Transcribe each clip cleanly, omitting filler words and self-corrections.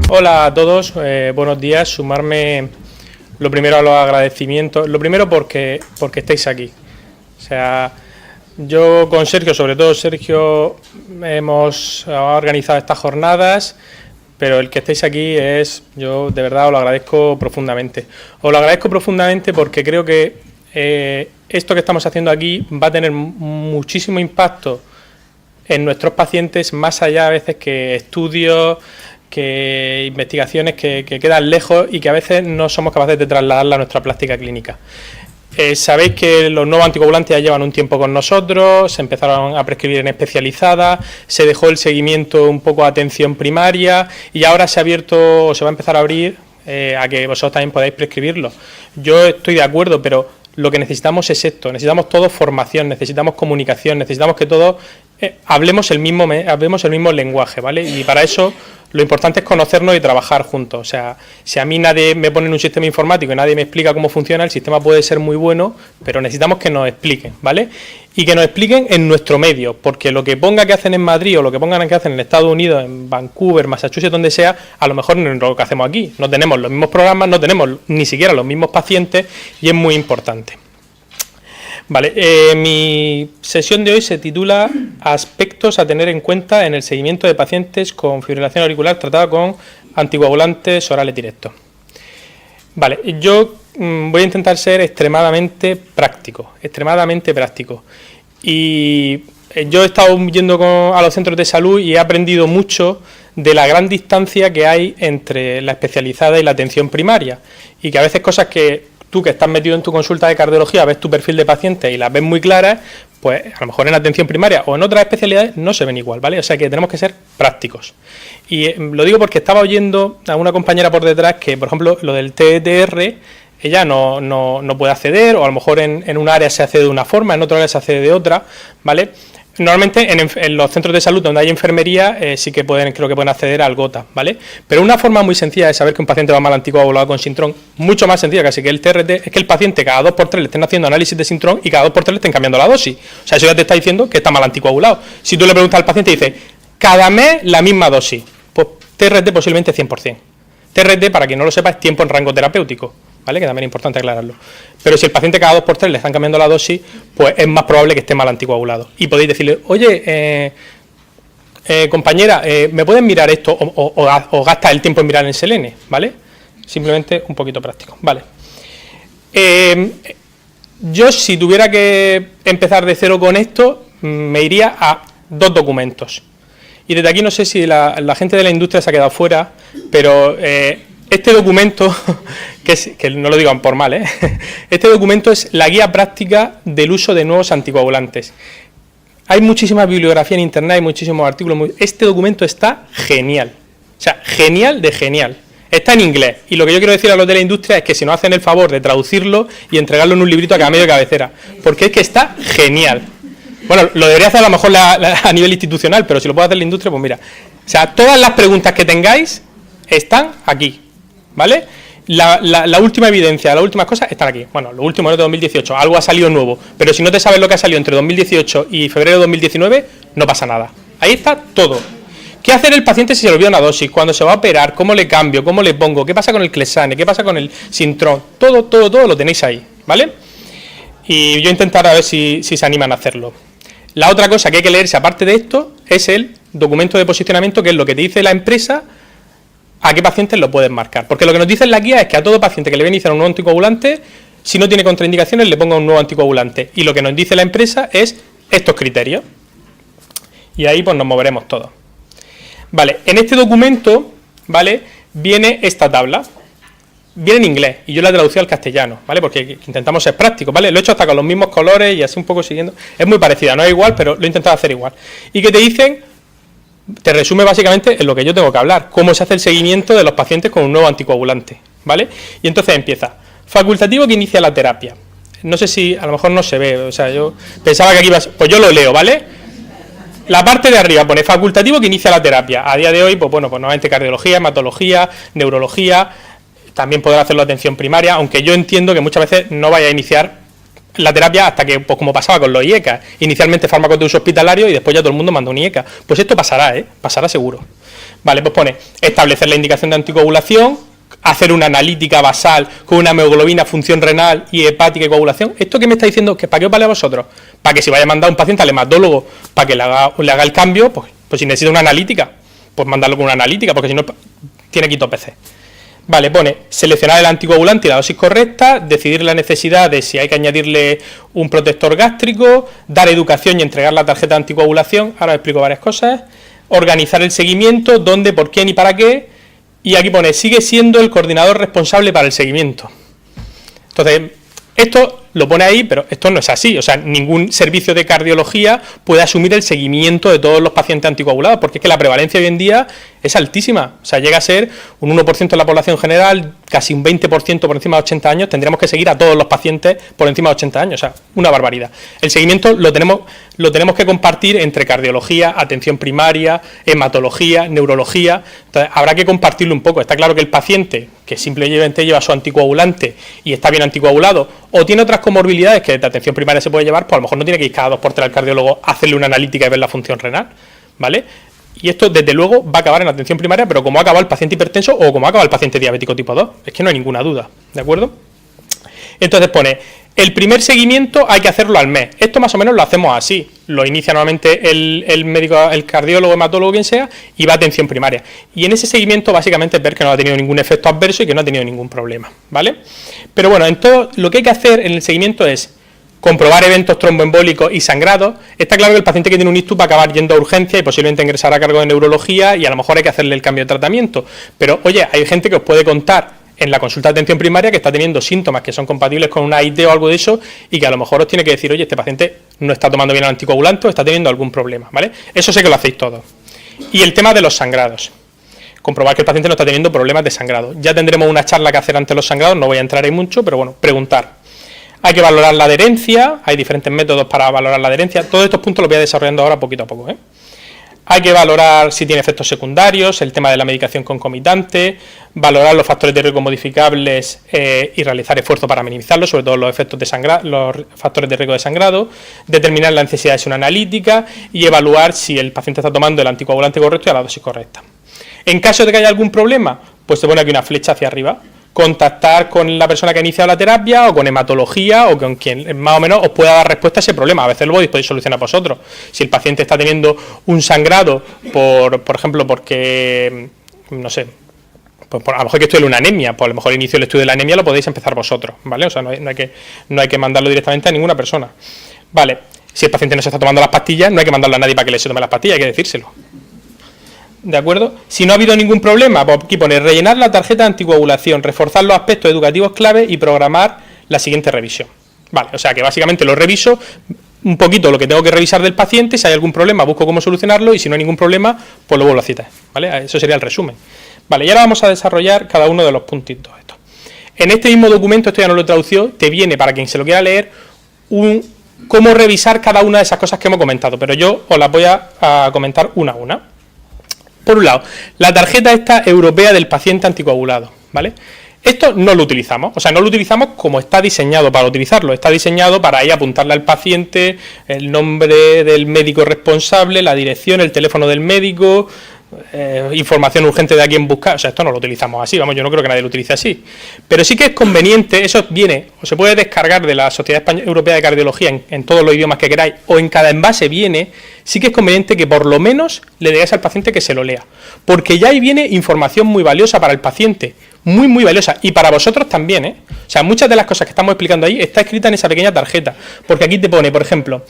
Hola a todos, buenos días. Sumarme lo primero a los agradecimientos. Lo primero porque estáis aquí. O sea, yo con Sergio, sobre todo Sergio, hemos organizado estas jornadas, pero el que estéis aquí yo de verdad os lo agradezco profundamente. Os lo agradezco profundamente porque creo que esto que estamos haciendo aquí va a tener muchísimo impacto en nuestros pacientes, más allá a veces que estudios, que investigaciones que quedan lejos y que a veces no somos capaces de trasladarla a nuestra práctica clínica. Sabéis que los nuevos anticoagulantes ya llevan un tiempo con nosotros, se empezaron a prescribir en especializadas, se dejó el seguimiento un poco a atención primaria y ahora se ha abierto o se va a empezar a abrir a que vosotros también podáis prescribirlo. Yo estoy de acuerdo, pero lo que necesitamos es esto, necesitamos todos formación, necesitamos comunicación, necesitamos que todos hablemos el mismo lenguaje, ¿vale? Y para eso lo importante es conocernos y trabajar juntos. O sea, si a mí nadie me pone en un sistema informático y nadie me explica cómo funciona, el sistema puede ser muy bueno, pero necesitamos que nos expliquen, ¿vale? Y que nos expliquen en nuestro medio, porque lo que ponga que hacen en Madrid o lo que pongan que hacen en Estados Unidos, en Vancouver, Massachusetts, donde sea, a lo mejor no es lo que hacemos aquí. No tenemos los mismos programas, no tenemos ni siquiera los mismos pacientes y es muy importante. Vale, mi sesión de hoy se titula Aspectos a tener en cuenta en el seguimiento de pacientes con fibrilación auricular tratada con anticoagulantes orales directos. Vale, yo voy a intentar ser extremadamente práctico. Y yo he estado yendo a los centros de salud y he aprendido mucho de la gran distancia que hay entre la especializada y la atención primaria. Y que a veces cosas que tú que estás metido en tu consulta de cardiología, ves tu perfil de paciente y las ves muy claras, pues a lo mejor en atención primaria o en otras especialidades no se ven igual, ¿vale? O sea que tenemos que ser prácticos. Y lo digo porque estaba oyendo a una compañera por detrás que, por ejemplo, lo del TTR, ella no puede acceder, o a lo mejor en un área se accede de una forma, en otra área se accede de otra, ¿vale? Normalmente en los centros de salud donde hay enfermería sí que creo que pueden acceder al gota, ¿vale? Pero una forma muy sencilla de saber que un paciente va mal anticoagulado con Sintrom, mucho más sencilla casi que el TRT, es que el paciente cada 2x3 le estén haciendo análisis de Sintrom y cada 2x3 le estén cambiando la dosis. O sea, eso ya te está diciendo que está mal anticoagulado. Si tú le preguntas al paciente y dices, cada mes la misma dosis, pues TRT posiblemente 100%. TRT, para quien no lo sepa, es tiempo en rango terapéutico, ¿vale? Que también es importante aclararlo. Pero si el paciente cada 2x3 le están cambiando la dosis, pues es más probable que esté mal anticoagulado. Y podéis decirle, oye, compañera, ¿me puedes mirar esto? O gasta el tiempo en mirar el selene, ¿vale? Simplemente un poquito práctico, ¿vale? Yo, si tuviera que empezar de cero con esto, me iría a 2 documentos. Y desde aquí no sé si la gente de la industria se ha quedado fuera, pero este documento, que no lo digan por mal, este documento es la guía práctica del uso de nuevos anticoagulantes. Hay muchísima bibliografía en internet, hay muchísimos artículos. Este documento está genial, o sea, genial de genial. Está en inglés, y lo que yo quiero decir a los de la industria es que si nos hacen el favor de traducirlo y entregarlo en un librito a cada medio de cabecera, porque es que está genial. Bueno, lo debería hacer a lo mejor a nivel institucional, pero si lo puede hacer la industria, pues mira. O sea, todas las preguntas que tengáis están aquí, ¿vale? La última evidencia, las últimas cosas están aquí. Bueno, lo último es de 2018, algo ha salido nuevo, pero si no te sabes lo que ha salido entre 2018 y febrero de 2019, no pasa nada. Ahí está todo. ¿Qué hacer el paciente si se le olvida una dosis? ¿Cuándo se va a operar? ¿Cómo le cambio? ¿Cómo le pongo? ¿Qué pasa con el Clesane? ¿Qué pasa con el Sintrom? Todo lo tenéis ahí, ¿vale? Y yo intentaré a ver si se animan a hacerlo. La otra cosa que hay que leerse, aparte de esto, es el documento de posicionamiento, que es lo que te dice la empresa a qué pacientes lo puedes marcar. Porque lo que nos dice en la guía es que a todo paciente que le va a iniciar un nuevo anticoagulante, si no tiene contraindicaciones, le ponga un nuevo anticoagulante. Y lo que nos dice la empresa es estos criterios. Y ahí pues nos moveremos todos. Vale, en este documento, ¿vale?, viene esta tabla. Viene en inglés y yo la he traducido al castellano, ¿vale? Porque intentamos ser prácticos, ¿vale? Lo he hecho hasta con los mismos colores y así un poco siguiendo. Es muy parecida, no es igual, pero lo he intentado hacer igual. Y que te dicen, te resume básicamente en lo que yo tengo que hablar, cómo se hace el seguimiento de los pacientes con un nuevo anticoagulante, ¿vale? Y entonces empieza, facultativo que inicia la terapia. No sé si, a lo mejor no se ve, o sea, yo pensaba que aquí iba a... Pues yo lo leo, ¿vale? La parte de arriba pone facultativo que inicia la terapia. A día de hoy, pues bueno, pues normalmente cardiología, hematología, neurología... También podrá hacerlo atención primaria, aunque yo entiendo que muchas veces no vaya a iniciar la terapia hasta que, pues como pasaba con los IECA, inicialmente fármacos de uso hospitalario y después ya todo el mundo manda un IECA. Pues esto pasará, pasará seguro. Vale, pues pone establecer la indicación de anticoagulación, hacer una analítica basal con una hemoglobina, función renal y hepática y coagulación. ¿Esto qué me está diciendo? ¿Que para qué os vale a vosotros? Para que si vaya a mandar un paciente al hematólogo para que le haga el cambio, pues si necesita una analítica, pues mandarlo con una analítica, porque si no tiene quito PC. Vale, pone seleccionar el anticoagulante y la dosis correcta, decidir la necesidad de si hay que añadirle un protector gástrico, dar educación y entregar la tarjeta de anticoagulación. Ahora os explico varias cosas. Organizar el seguimiento, dónde, por quién y para qué. Y aquí pone, sigue siendo el coordinador responsable para el seguimiento. Entonces, esto lo pone ahí, pero esto no es así. O sea, ningún servicio de cardiología puede asumir el seguimiento de todos los pacientes anticoagulados, porque es que la prevalencia hoy en día es altísima. O sea, llega a ser un 1% de la población general, casi un 20% por encima de 80 años. Tendríamos que seguir a todos los pacientes por encima de 80 años. O sea, una barbaridad. El seguimiento lo tenemos que compartir entre cardiología, atención primaria, hematología, neurología. Entonces, habrá que compartirlo un poco. Está claro que el paciente que simplemente lleva su anticoagulante y está bien anticoagulado, o tiene otras comorbilidades que de atención primaria se puede llevar, pues a lo mejor no tiene que ir cada 2 por 3 al cardiólogo a hacerle una analítica y ver la función renal, ¿vale? Y esto, desde luego, va a acabar en atención primaria, pero como ha acabado el paciente hipertenso o como ha acabado el paciente diabético tipo 2, es que no hay ninguna duda, ¿de acuerdo? Entonces pone, el primer seguimiento hay que hacerlo al mes. Esto más o menos lo hacemos así. Lo inicia nuevamente el médico, el cardiólogo, hematólogo, quien sea, y va a atención primaria. Y en ese seguimiento básicamente es ver que no ha tenido ningún efecto adverso y que no ha tenido ningún problema, ¿vale? Pero bueno, en todo lo que hay que hacer en el seguimiento es comprobar eventos tromboembólicos y sangrados. Está claro que el paciente que tiene un ictus va a acabar yendo a urgencia y posiblemente ingresar a cargo de neurología y a lo mejor hay que hacerle el cambio de tratamiento. Pero, oye, hay gente que os puede contar en la consulta de atención primaria que está teniendo síntomas que son compatibles con una AIT o algo de eso y que a lo mejor os tiene que decir, oye, este paciente no está tomando bien el anticoagulante o está teniendo algún problema, ¿vale? Eso sé que lo hacéis todos. Y el tema de los sangrados. Comprobar que el paciente no está teniendo problemas de sangrado. Ya tendremos una charla que hacer ante los sangrados, no voy a entrar ahí mucho, pero bueno, preguntar. Hay que valorar la adherencia, hay diferentes métodos para valorar la adherencia. Todos estos puntos los voy a desarrollando ahora poquito a poco, ¿eh? Hay que valorar si tiene efectos secundarios, el tema de la medicación concomitante, valorar los factores de riesgo modificables y realizar esfuerzos para minimizarlos, sobre todo los efectos de los factores de riesgo de sangrado, determinar la necesidad de una analítica y evaluar si el paciente está tomando el anticoagulante correcto y a la dosis correcta. En caso de que haya algún problema, pues se pone aquí una flecha hacia arriba. Contactar con la persona que ha iniciado la terapia o con hematología o con quien más o menos os pueda dar respuesta a ese problema. A veces luego podéis solucionar vosotros. Si el paciente está teniendo un sangrado, por ejemplo, porque, no sé, pues a lo mejor hay que estudiar una anemia, pues a lo mejor el inicio del estudio de la anemia lo podéis empezar vosotros, ¿vale? O sea, no hay que mandarlo directamente a ninguna persona. Vale, si el paciente no se está tomando las pastillas, no hay que mandarlo a nadie para que le se tome las pastillas, hay que decírselo. ¿De acuerdo? Si no ha habido ningún problema, pues aquí pone rellenar la tarjeta de anticoagulación, reforzar los aspectos educativos clave y programar la siguiente revisión. Vale, o sea que básicamente lo reviso un poquito lo que tengo que revisar del paciente, si hay algún problema busco cómo solucionarlo y si no hay ningún problema, pues lo vuelvo a citar, ¿vale? Eso sería el resumen. Vale, y ahora vamos a desarrollar cada uno de los puntitos estos. En este mismo documento, esto ya no lo he traducido, te viene, para quien se lo quiera leer, cómo revisar cada una de esas cosas que hemos comentado, pero yo os las voy a comentar una a una. Por un lado, la tarjeta esta europea del paciente anticoagulado, ¿vale? Esto no lo utilizamos, o sea, no lo utilizamos como está diseñado para utilizarlo. Está diseñado para ahí apuntarle al paciente el nombre del médico responsable, la dirección, el teléfono del médico, información urgente de a quién buscar. O sea, esto no lo utilizamos así, vamos, yo no creo que nadie lo utilice así. Pero sí que es conveniente, eso viene, o se puede descargar de la Sociedad Europea de Cardiología en todos los idiomas que queráis, o en cada envase viene, sí que es conveniente que por lo menos le digáis al paciente que se lo lea. Porque ya ahí viene información muy valiosa para el paciente, muy, muy valiosa, y para vosotros también, ¿eh? O sea, muchas de las cosas que estamos explicando ahí está escrita en esa pequeña tarjeta, porque aquí te pone, por ejemplo,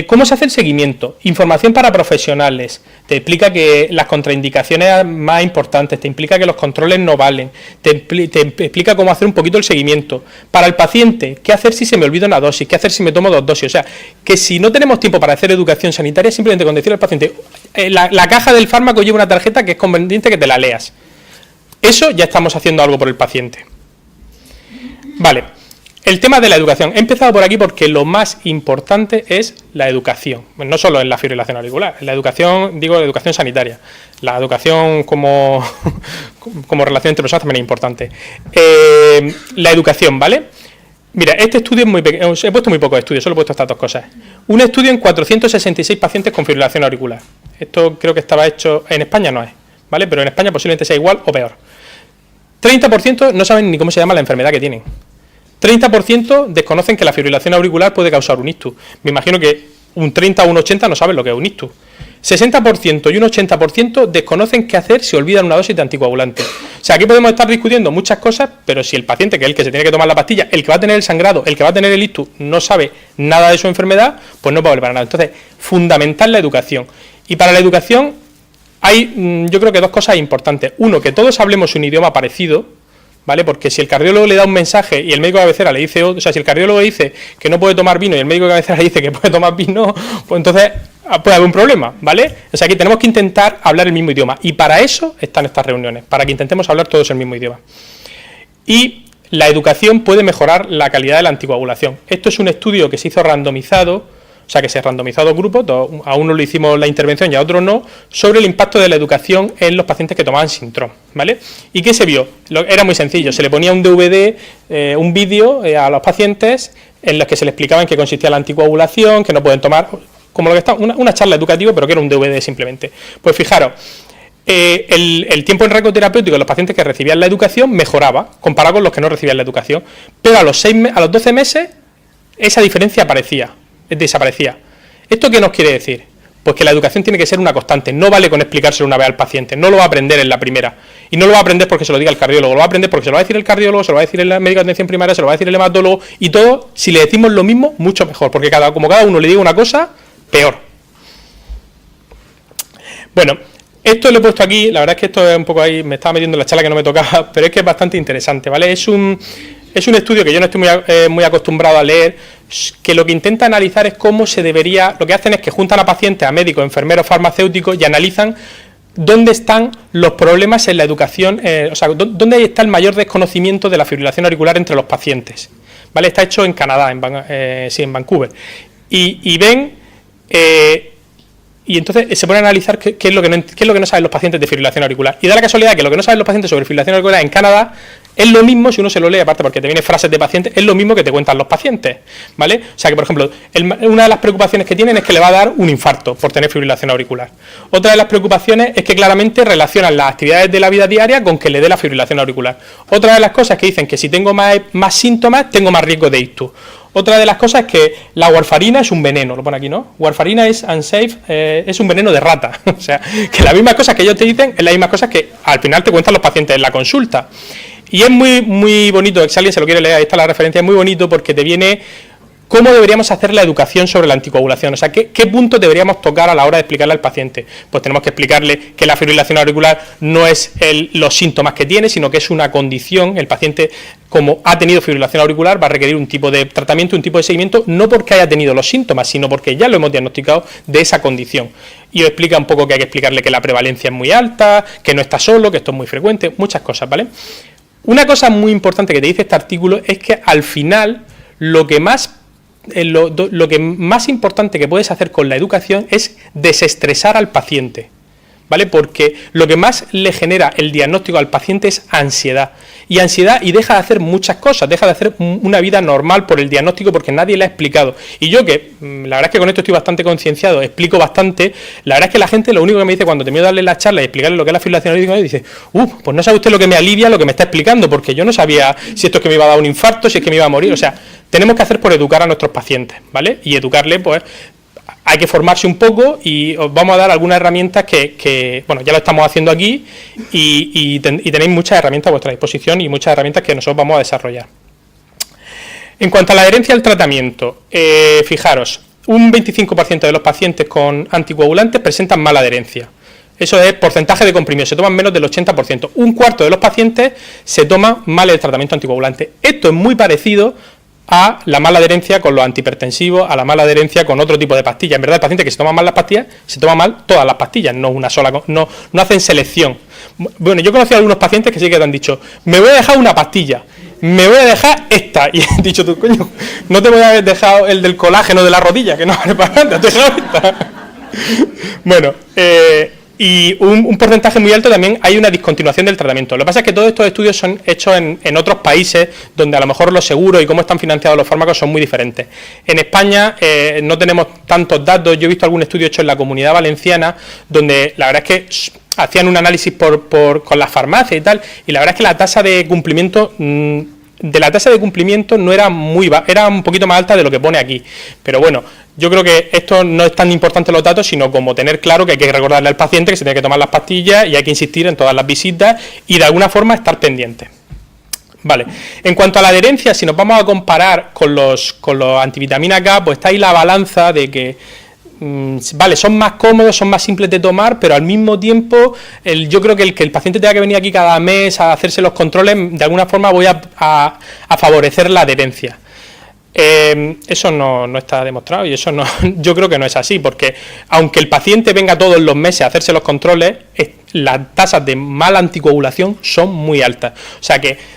¿cómo se hace el seguimiento? Información para profesionales. Te explica que las contraindicaciones más importantes, te implica que los controles no valen, te explica cómo hacer un poquito el seguimiento. Para el paciente, ¿qué hacer si se me olvida una dosis? ¿Qué hacer si me tomo 2 dosis? O sea, que si no tenemos tiempo para hacer educación sanitaria, simplemente con decirle al paciente, la caja del fármaco lleva una tarjeta que es conveniente que te la leas. Eso ya estamos haciendo algo por el paciente. Vale. El tema de la educación. He empezado por aquí porque lo más importante es la educación. No solo en la fibrilación auricular. En la educación, digo, la educación sanitaria. La educación como relación entre personas también es importante. La educación, ¿vale? Mira, este estudio es muy pequeño. He puesto muy pocos estudios, solo he puesto estas dos cosas. Un estudio en 466 pacientes con fibrilación auricular. Esto creo que estaba hecho en España, no es. ¿vale? Pero en España posiblemente sea igual o peor. 30% no saben ni cómo se llama la enfermedad que tienen. 30% desconocen que la fibrilación auricular puede causar un ictus. Me imagino que un 30 o un 80 no saben lo que es un ictus. 60% y un 80% desconocen qué hacer si olvidan una dosis de anticoagulante. O sea, aquí podemos estar discutiendo muchas cosas, pero si el paciente, que es el que se tiene que tomar la pastilla, el que va a tener el sangrado, el que va a tener el ictus, no sabe nada de su enfermedad, pues no puede valer para nada. Entonces, fundamental la educación. Y para la educación hay, yo creo que dos cosas importantes. Uno, que todos hablemos un idioma parecido, ¿vale? Porque si el cardiólogo le da un mensaje y el médico de cabecera le dice, o sea, si el cardiólogo dice que no puede tomar vino y el médico de cabecera le dice que puede tomar vino, pues entonces puede haber un problema, ¿vale? O sea, aquí tenemos que intentar hablar el mismo idioma y para eso están estas reuniones, para que intentemos hablar todos el mismo idioma. Y la educación puede mejorar la calidad de la anticoagulación. Esto es un estudio que se hizo randomizado, o sea, que se randomizó a dos grupos, a uno le hicimos la intervención y a otro no, sobre el impacto de la educación en los pacientes que tomaban Sintrom, ¿vale? ¿Y qué se vio? Era muy sencillo, se le ponía un DVD, un vídeo a los pacientes en los que se les explicaba en qué consistía la anticoagulación, que no pueden tomar, como lo que está, una charla educativa, pero que era un DVD simplemente. Pues fijaros, el tiempo en rango terapéutico de los pacientes que recibían la educación mejoraba, comparado con los que no recibían la educación, pero a los 12 meses esa diferencia desaparecía. ¿Esto qué nos quiere decir? Pues que la educación tiene que ser una constante, no vale con explicárselo una vez al paciente, no lo va a aprender en la primera, y no lo va a aprender porque se lo diga el cardiólogo, lo va a aprender porque se lo va a decir el cardiólogo, se lo va a decir el médico de atención primaria, se lo va a decir el hematólogo, y todo, si le decimos lo mismo, mucho mejor, porque como cada uno le diga una cosa, peor. Bueno, esto lo he puesto aquí, la verdad es que esto es un poco ahí, me estaba metiendo en la charla que no me tocaba, pero es que es bastante interesante, ¿vale? Es un estudio que yo no estoy muy acostumbrado a leer, que lo que intenta analizar es cómo se debería, lo que hacen es que juntan a pacientes, a médicos, enfermeros, farmacéuticos y analizan dónde están los problemas en la educación, o sea, dónde está el mayor desconocimiento de la fibrilación auricular entre los pacientes, ¿vale? Está hecho en Canadá, en Vancouver, y ven, y entonces se pone a analizar qué es lo que no saben los pacientes de fibrilación auricular, y da la casualidad que lo que no saben los pacientes sobre fibrilación auricular en Canadá es lo mismo, si uno se lo lee, aparte porque te vienen frases de pacientes, es lo mismo que te cuentan los pacientes, ¿vale? O sea que, por ejemplo, una de las preocupaciones que tienen es que le va a dar un infarto por tener fibrilación auricular. Otra de las preocupaciones es que claramente relacionan las actividades de la vida diaria con que le dé la fibrilación auricular. Otra de las cosas que dicen que si tengo más síntomas, tengo más riesgo de ictus. Otra de las cosas es que la warfarina es un veneno, lo pone aquí, ¿no? Warfarina es unsafe, es un veneno de rata. O sea, que las mismas cosas que ellos te dicen es las mismas cosas que al final te cuentan los pacientes en la consulta. Y es muy, muy bonito, si alguien se lo quiere leer, ahí está la referencia, es muy bonito porque te viene cómo deberíamos hacer la educación sobre la anticoagulación, o sea, qué punto deberíamos tocar a la hora de explicarle al paciente. Pues tenemos que explicarle que la fibrilación auricular no es los síntomas que tiene, sino que es una condición. El paciente, como ha tenido fibrilación auricular, va a requerir un tipo de tratamiento, un tipo de seguimiento, no porque haya tenido los síntomas, sino porque ya lo hemos diagnosticado de esa condición. Y os explica un poco que hay que explicarle que la prevalencia es muy alta, que no está solo, que esto es muy frecuente, muchas cosas, ¿vale? Una cosa muy importante que te dice este artículo es que al final lo que más importante que puedes hacer con la educación es desestresar al paciente, ¿vale? Porque lo que más le genera el diagnóstico al paciente es ansiedad. Y deja de hacer muchas cosas, deja de hacer una vida normal por el diagnóstico porque nadie le ha explicado. Y yo que, la verdad es que con esto estoy bastante concienciado, explico bastante, la verdad es que la gente lo único que me dice cuando termino de darle la charla y explicarle lo que es la fibrilación auricular, dice, pues no sabe usted lo que me alivia, lo que me está explicando, porque yo no sabía si esto es que me iba a dar un infarto, si es que me iba a morir, o sea, tenemos que hacer por educar a nuestros pacientes, ¿vale? Y educarle, pues, hay que formarse un poco y os vamos a dar algunas herramientas que bueno, ya lo estamos haciendo aquí y tenéis muchas herramientas a vuestra disposición y muchas herramientas que nosotros vamos a desarrollar. En cuanto a la adherencia al tratamiento, fijaros, un 25% de los pacientes con anticoagulantes presentan mala adherencia. Eso es porcentaje de comprimido, se toman menos del 80%. Un cuarto de los pacientes se toma mal el tratamiento anticoagulante. Esto es muy parecido a la mala adherencia con los antihipertensivos, a la mala adherencia con otro tipo de pastillas. En verdad, el paciente que se toma mal las pastillas, se toma mal todas las pastillas, no una sola, no hacen selección. Bueno, yo he conocido a algunos pacientes que sí que te han dicho, me voy a dejar una pastilla, me voy a dejar esta, y he dicho tú, coño, no te voy a haber dejado el del colágeno de la rodilla, que no vale para nada, te he dejado esta. Bueno, y un porcentaje muy alto también hay una discontinuación del tratamiento. Lo que pasa es que todos estos estudios son hechos en otros países donde a lo mejor los seguros y cómo están financiados los fármacos son muy diferentes. En España no tenemos tantos datos. Yo he visto algún estudio hecho en la Comunidad Valenciana donde la verdad es que hacían un análisis con las farmacias y tal, y la verdad es que la tasa de cumplimiento no era era un poquito más alta de lo que pone aquí. Pero bueno, yo creo que esto no es tan importante los datos, sino como tener claro que hay que recordarle al paciente que se tiene que tomar las pastillas y hay que insistir en todas las visitas y de alguna forma estar pendiente. Vale, en cuanto a la adherencia, si nos vamos a comparar con los antivitaminas K, pues está ahí la balanza de que vale, son más cómodos, son más simples de tomar, pero al mismo tiempo yo creo que el paciente tenga que venir aquí cada mes a hacerse los controles, de alguna forma voy a favorecer la adherencia. Eso no está demostrado y eso no, yo creo que no es así, porque aunque el paciente venga todos los meses a hacerse los controles, las tasas de mala anticoagulación son muy altas. O sea que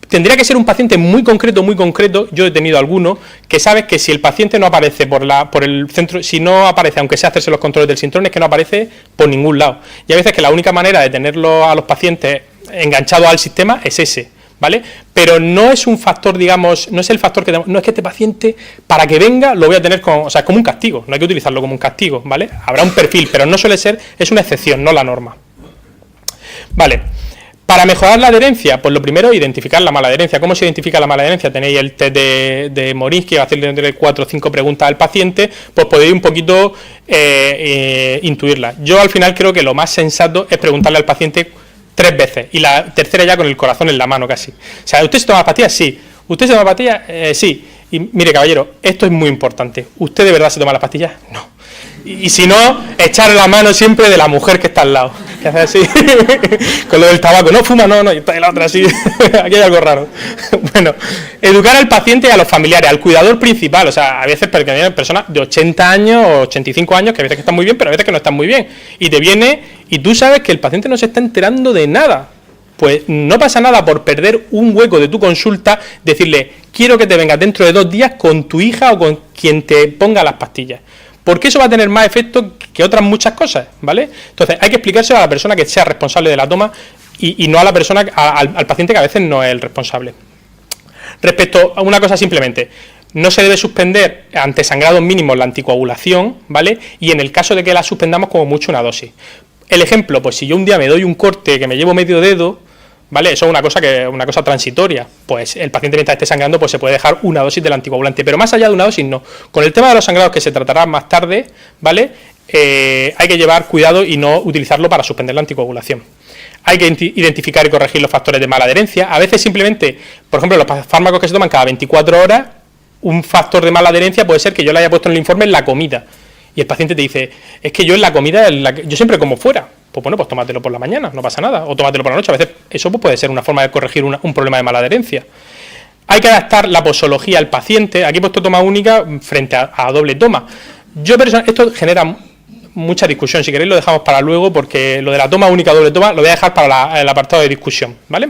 tendría que ser un paciente muy concreto, yo he tenido algunos, que sabes que si el paciente no aparece por el centro, si no aparece, aunque sea hacerse los controles del sintrón, es que no aparece por ningún lado. Y a veces que la única manera de tenerlo a los pacientes enganchados al sistema es ese, ¿vale? Pero no es un factor, digamos, no es el factor no es que este paciente, para que venga, lo voy a tener como un castigo, no hay que utilizarlo como un castigo, ¿vale? Habrá un perfil, pero no suele ser, es una excepción, no la norma. Vale. Para mejorar la adherencia, pues lo primero, identificar la mala adherencia. ¿Cómo se identifica la mala adherencia? Tenéis el test de Morinsky, que va a hacerle 4 o 5 preguntas al paciente, pues podéis un poquito intuirla. Yo al final creo que lo más sensato es preguntarle al paciente 3 veces, y la tercera ya con el corazón en la mano casi. O sea, ¿usted se toma pastillas? Sí. ¿Usted se toma pastillas? Sí. Y mire, caballero, esto es muy importante. ¿Usted de verdad se toma las pastillas? No. Y si no, echar la mano siempre de la mujer que está al lado, que hace así, con lo del tabaco, no fuma, no, y está la otra así, aquí hay algo raro. Bueno, educar al paciente y a los familiares, al cuidador principal, o sea, a veces hay personas de 80 años o 85 años que a veces que están muy bien, pero a veces que no están muy bien, y te viene y tú sabes que el paciente no se está enterando de nada. Pues no pasa nada por perder un hueco de tu consulta, decirle, quiero que te vengas dentro de 2 días con tu hija o con quien te ponga las pastillas. Porque eso va a tener más efecto que otras muchas cosas, ¿vale? Entonces hay que explicárselo a la persona que sea responsable de la toma y no a la persona, al paciente que a veces no es el responsable. Respecto a una cosa simplemente, no se debe suspender ante sangrados mínimos la anticoagulación, ¿vale? Y en el caso de que la suspendamos, como mucho una dosis. El ejemplo, pues si yo un día me doy un corte que me llevo medio dedo, ¿vale? Eso es una cosa transitoria. Pues el paciente mientras esté sangrando pues se puede dejar una dosis del anticoagulante, pero más allá de una dosis no. Con el tema de los sangrados, que se tratará más tarde, ¿vale? Hay que llevar cuidado y no utilizarlo para suspender la anticoagulación. Hay que identificar y corregir los factores de mala adherencia. A veces simplemente, por ejemplo, los fármacos que se toman cada 24 horas, un factor de mala adherencia puede ser que yo le haya puesto en el informe en la comida. Y el paciente te dice, es que yo en la comida, yo siempre como fuera. Pues bueno, pues tómatelo por la mañana, no pasa nada. O tómatelo por la noche. A veces eso pues puede ser una forma de corregir un problema de mala adherencia. Hay que adaptar la posología al paciente. Aquí he puesto toma única frente a doble toma. Esto genera mucha discusión. Si queréis lo dejamos para luego, porque lo de la toma única, doble toma, lo voy a dejar para el apartado de discusión, ¿vale?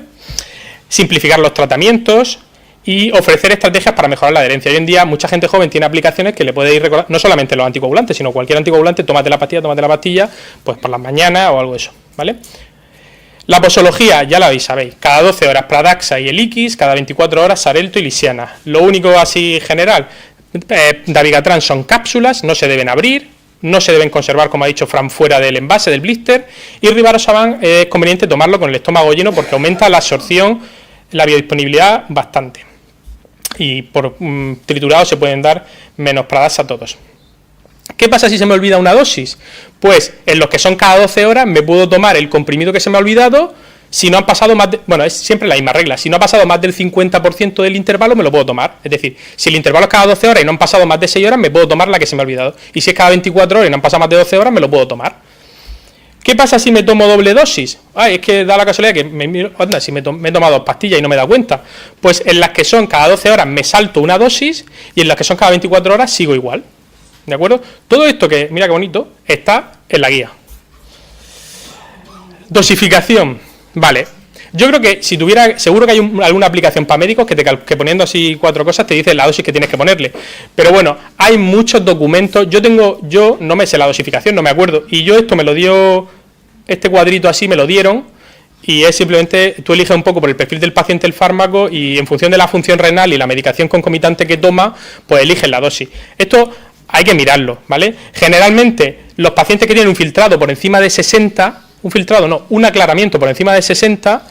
Simplificar los tratamientos y ofrecer estrategias para mejorar la adherencia. Hoy en día mucha gente joven tiene aplicaciones que le puede ir recordando, no solamente los anticoagulantes, sino cualquier anticoagulante, tómate la pastilla, pues por las mañanas o algo de eso, ¿vale? La posología, ya la sabéis, cada 12 horas Pradaxa y Eliquis, cada 24 horas Xarelto y Lisiana. Lo único así general, Dabigatran son cápsulas, no se deben abrir, no se deben conservar, como ha dicho Fran, fuera del envase del blister, y Rivaroxaban es conveniente tomarlo con el estómago lleno porque aumenta la absorción, la biodisponibilidad bastante. Y por triturado se pueden dar menos Pradaxa a todos. ¿Qué pasa si se me olvida una dosis? Pues en los que son cada 12 horas me puedo tomar el comprimido que se me ha olvidado. Si no han pasado más de, bueno, es siempre la misma regla, si no ha pasado más del 50% del intervalo me lo puedo tomar. Es decir, si el intervalo es cada 12 horas y no han pasado más de 6 horas, me puedo tomar la que se me ha olvidado. Y si es cada 24 horas y no han pasado más de 12 horas, me lo puedo tomar. ¿Qué pasa si me tomo doble dosis? Es que da la casualidad que si me he tomado 2 pastillas y no me he dado cuenta. Pues en las que son cada 12 horas me salto una dosis y en las que son cada 24 horas sigo igual. ¿De acuerdo? Todo esto que, mira qué bonito, está en la guía. Dosificación. Vale. Yo creo que si tuviera, seguro que hay alguna aplicación para médicos que poniendo así 4 cosas te dice la dosis que tienes que ponerle. Pero bueno, hay muchos documentos. Yo no me sé la dosificación, no me acuerdo. Y yo esto me lo dio, este cuadrito así me lo dieron. Y es simplemente, tú eliges un poco por el perfil del paciente el fármaco y en función de la función renal y la medicación concomitante que toma, pues eliges la dosis. Esto hay que mirarlo, ¿vale? Generalmente, los pacientes que tienen un filtrado por encima de 60, un filtrado no, un aclaramiento por encima de 60,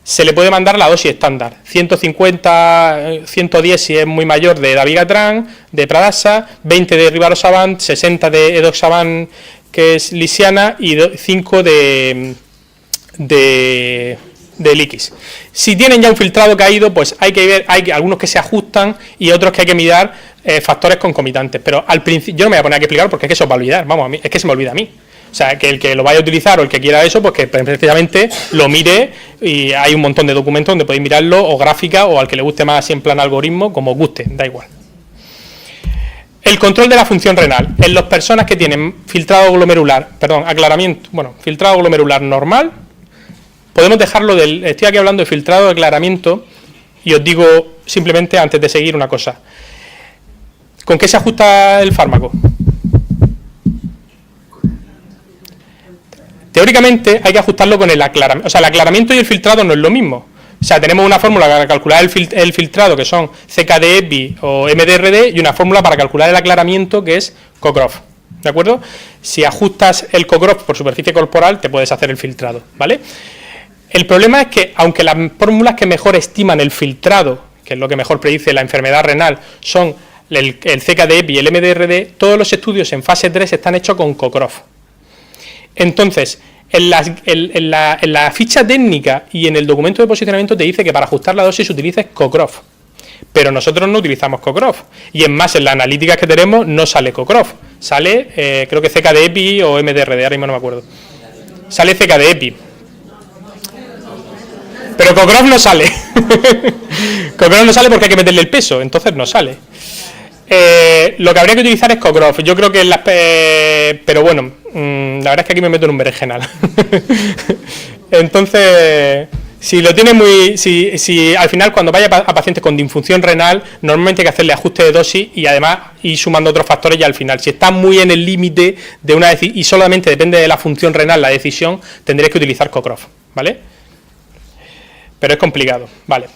se le puede mandar la dosis estándar, 150, 110 si es muy mayor de dabigatran, de Pradasa, 20 de rivaroxaban, 60 de edoxaban, que es lisiana, y 5 de Liquis. Si tienen ya un filtrado caído, pues hay que ver, hay algunos que se ajustan y otros que hay que mirar factores concomitantes, pero al principio yo no me voy a poner aquí a explicar porque es que eso va a olvidar, vamos, a mí, es que se me olvida a mí. O sea, que el que lo vaya a utilizar o el que quiera eso, pues que precisamente lo mire, y hay un montón de documentos donde podéis mirarlo, o gráfica, o al que le guste más así en plan algoritmo, como os guste, da igual. El control de la función renal. En las personas que tienen filtrado glomerular, filtrado glomerular normal, podemos dejarlo estoy aquí hablando de filtrado de aclaramiento, y os digo simplemente antes de seguir una cosa. ¿Con qué se ajusta el fármaco? Teóricamente hay que ajustarlo con el aclaramiento. O sea, el aclaramiento y el filtrado no es lo mismo. O sea, tenemos una fórmula para calcular el filtrado, que son CKD-EPI o MDRD, y una fórmula para calcular el aclaramiento, que es Cockcroft. ¿De acuerdo? Si ajustas el Cockcroft por superficie corporal, te puedes hacer el filtrado, ¿vale? El problema es que, aunque las fórmulas que mejor estiman el filtrado, que es lo que mejor predice la enfermedad renal, son el CKD-EPI y el MDRD, todos los estudios en fase 3 están hechos con Cockcroft. Entonces, en la ficha técnica y en el documento de posicionamiento te dice que para ajustar la dosis utilices Cockcroft, pero nosotros no utilizamos Cockcroft, y es más, en las analíticas que tenemos no sale Cockcroft, sale creo que CKD-EPI o MDRD, ahora mismo no me acuerdo, sale CKD-EPI, pero Cockcroft no sale. Cockcroft no sale porque hay que meterle el peso, entonces no sale. Lo que habría que utilizar es Cockcroft. Yo creo que pero bueno, la verdad es que aquí me meto en un berenjenal. Entonces, si lo tiene si al final cuando vaya a pacientes con disfunción renal, normalmente hay que hacerle ajuste de dosis y además ir sumando otros factores ya al final. Si está muy en el límite de una decisión y solamente depende de la función renal la decisión, tendréis que utilizar Cockcroft, ¿vale? Pero es complicado, ¿vale?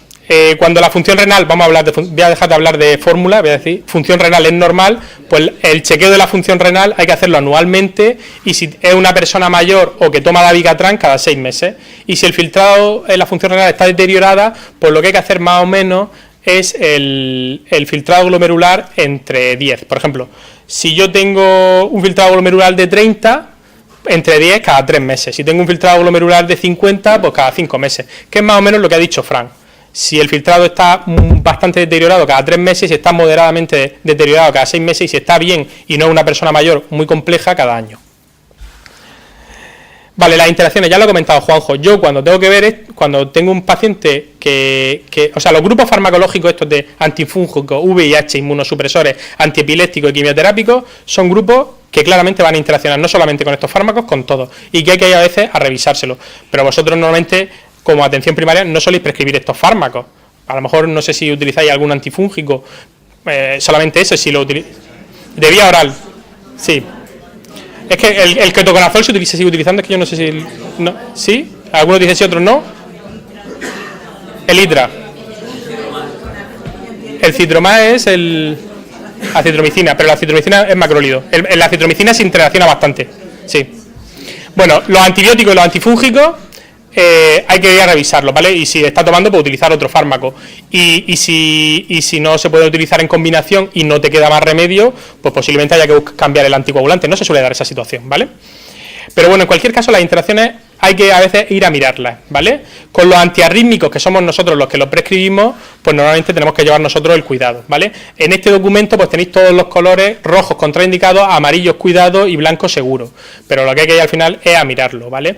Cuando la función renal, voy a dejar de hablar de fórmula, voy a decir, función renal es normal, pues el chequeo de la función renal hay que hacerlo anualmente, y si es una persona mayor o que toma dabigatran, cada 6 meses. Y si el filtrado en la función renal está deteriorada, pues lo que hay que hacer más o menos es el filtrado glomerular entre 10. Por ejemplo, si yo tengo un filtrado glomerular de 30, entre 10 cada 3 meses. Si tengo un filtrado glomerular de 50, pues cada 5 meses. Que es más o menos lo que ha dicho Fran. Si el filtrado está bastante deteriorado cada 3 meses, si está moderadamente deteriorado cada 6 meses, y si está bien y no es una persona mayor muy compleja, cada año. Vale, las interacciones, ya lo ha comentado Juanjo. Yo cuando cuando tengo un paciente o sea, los grupos farmacológicos estos de antifúngicos, VIH, inmunosupresores, antiepilépticos y quimioterápicos, son grupos que claramente van a interaccionar no solamente con estos fármacos, con todos, y que hay que ir a veces a revisárselo. Pero vosotros normalmente, como atención primaria, no soléis prescribir estos fármacos. A lo mejor no sé si utilizáis algún antifúngico, solamente ese, si lo utilizáis. De vía oral, sí. Es que el ketoconazol se sigue utilizando, es que yo no sé si... No, ¿sí? Algunos dicen sí, otros no. El Hidra. El Citromá es la citromicina, pero la citromicina es macrólido. La citromicina se interacciona bastante, sí. Bueno, los antibióticos y los antifúngicos hay que ir a revisarlos, ¿vale? Y si está tomando, pues utilizar otro fármaco. Y si no se puede utilizar en combinación y no te queda más remedio, pues posiblemente haya que cambiar el anticoagulante. No se suele dar esa situación, ¿vale? Pero bueno, en cualquier caso, las interacciones hay que a veces ir a mirarlas, ¿vale? Con los antiarrítmicos, que somos nosotros los que los prescribimos, pues normalmente tenemos que llevar nosotros el cuidado, ¿vale? En este documento pues tenéis todos los colores: rojos contraindicados, amarillos cuidados y blancos seguros, pero lo que hay que ir al final es a mirarlo, ¿vale?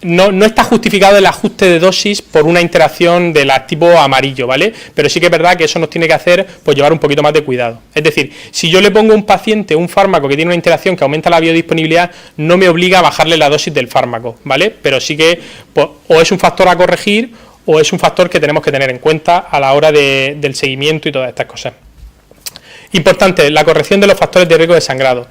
No está justificado el ajuste de dosis por una interacción del tipo amarillo, ¿vale? Pero sí que es verdad que eso nos tiene que hacer pues llevar un poquito más de cuidado. Es decir, si yo le pongo a un paciente un fármaco que tiene una interacción que aumenta la biodisponibilidad, no me obliga a bajarle la dosis del fármaco, ¿vale? Pero sí que pues, o es un factor a corregir o es un factor que tenemos que tener en cuenta a la hora del seguimiento y todas estas cosas. Importante, la corrección de los factores de riesgo de sangrado.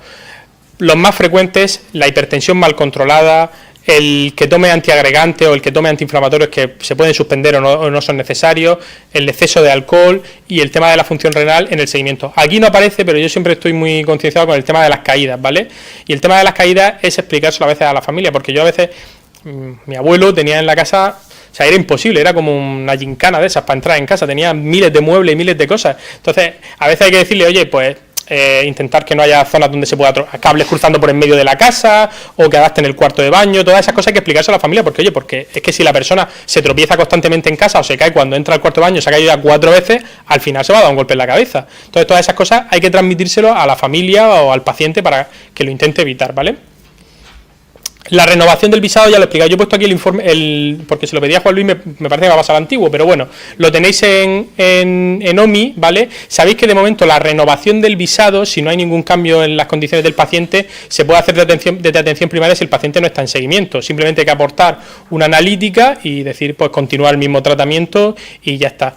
Los más frecuentes, la hipertensión mal controlada, el que tome antiagregantes o el que tome antiinflamatorios que se pueden suspender o no son necesarios, el exceso de alcohol y el tema de la función renal en el seguimiento. Aquí no aparece, pero yo siempre estoy muy concienciado con el tema de las caídas, ¿vale? Y el tema de las caídas es explicárselo a veces a la familia, porque yo a veces, mi abuelo tenía en la casa, o sea, era imposible, era como una gincana de esas para entrar en casa, tenía miles de muebles y miles de cosas. Entonces, a veces hay que decirle, oye, pues intentar que no haya zonas donde se pueda cables cruzando por en medio de la casa o que adapten el cuarto de baño, todas esas cosas hay que explicarse a la familia, porque oye, porque es que si la persona se tropieza constantemente en casa o se cae cuando entra al cuarto de baño, se ha caído ya 4 veces, al final se va a dar un golpe en la cabeza. Entonces todas esas cosas hay que transmitírselo a la familia o al paciente para que lo intente evitar, ¿vale? La renovación del visado ya lo he explicado. Yo he puesto aquí el informe, porque se lo pedía a Juan Luis, me parece que va a pasar al antiguo, pero bueno, lo tenéis en OMI, ¿vale? Sabéis que de momento la renovación del visado, si no hay ningún cambio en las condiciones del paciente, se puede hacer desde atención primaria si el paciente no está en seguimiento. Simplemente hay que aportar una analítica y decir, pues continuar el mismo tratamiento y ya está.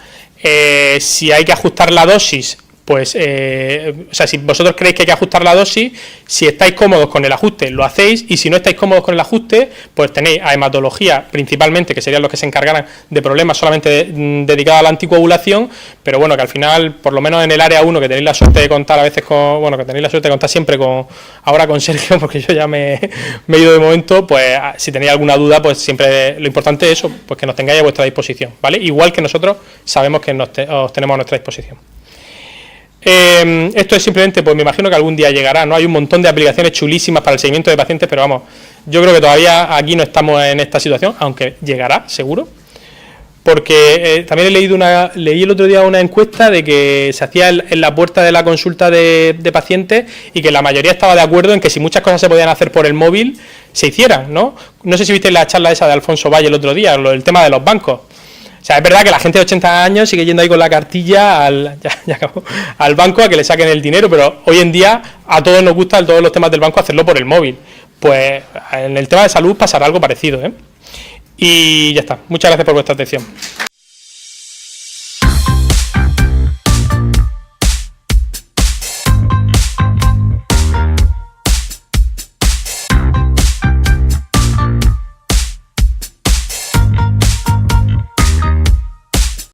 Si hay que ajustar la dosis, pues, o sea, si vosotros creéis que hay que ajustar la dosis, si estáis cómodos con el ajuste, lo hacéis, y si no estáis cómodos con el ajuste, pues tenéis a hematología principalmente, que serían los que se encargaran de problemas solamente dedicados a la anticoagulación, pero bueno, que al final, por lo menos en el área 1, que tenéis la suerte de contar a veces con, bueno, que tenéis la suerte de contar siempre con, ahora con Sergio, porque yo ya me he ido de momento, pues si tenéis alguna duda, pues siempre lo importante es eso, pues que nos tengáis a vuestra disposición, ¿vale? Igual que nosotros sabemos que os tenemos a nuestra disposición. Esto es simplemente, pues me imagino que algún día llegará, ¿no? Hay un montón de aplicaciones chulísimas para el seguimiento de pacientes, pero vamos, yo creo que todavía aquí no estamos en esta situación, aunque llegará, seguro. Porque también leí el otro día una encuesta de que se hacía en la puerta de la consulta de pacientes y que la mayoría estaba de acuerdo en que si muchas cosas se podían hacer por el móvil, se hicieran, ¿no? No sé si visteis la charla esa de Alfonso Valle el otro día, el tema de los bancos. O sea, es verdad que la gente de 80 años sigue yendo ahí con la cartilla al banco a que le saquen el dinero, pero hoy en día a todos nos gusta, en todos los temas del banco, hacerlo por el móvil. Pues en el tema de salud pasará algo parecido, ¿eh? Y ya está. Muchas gracias por vuestra atención.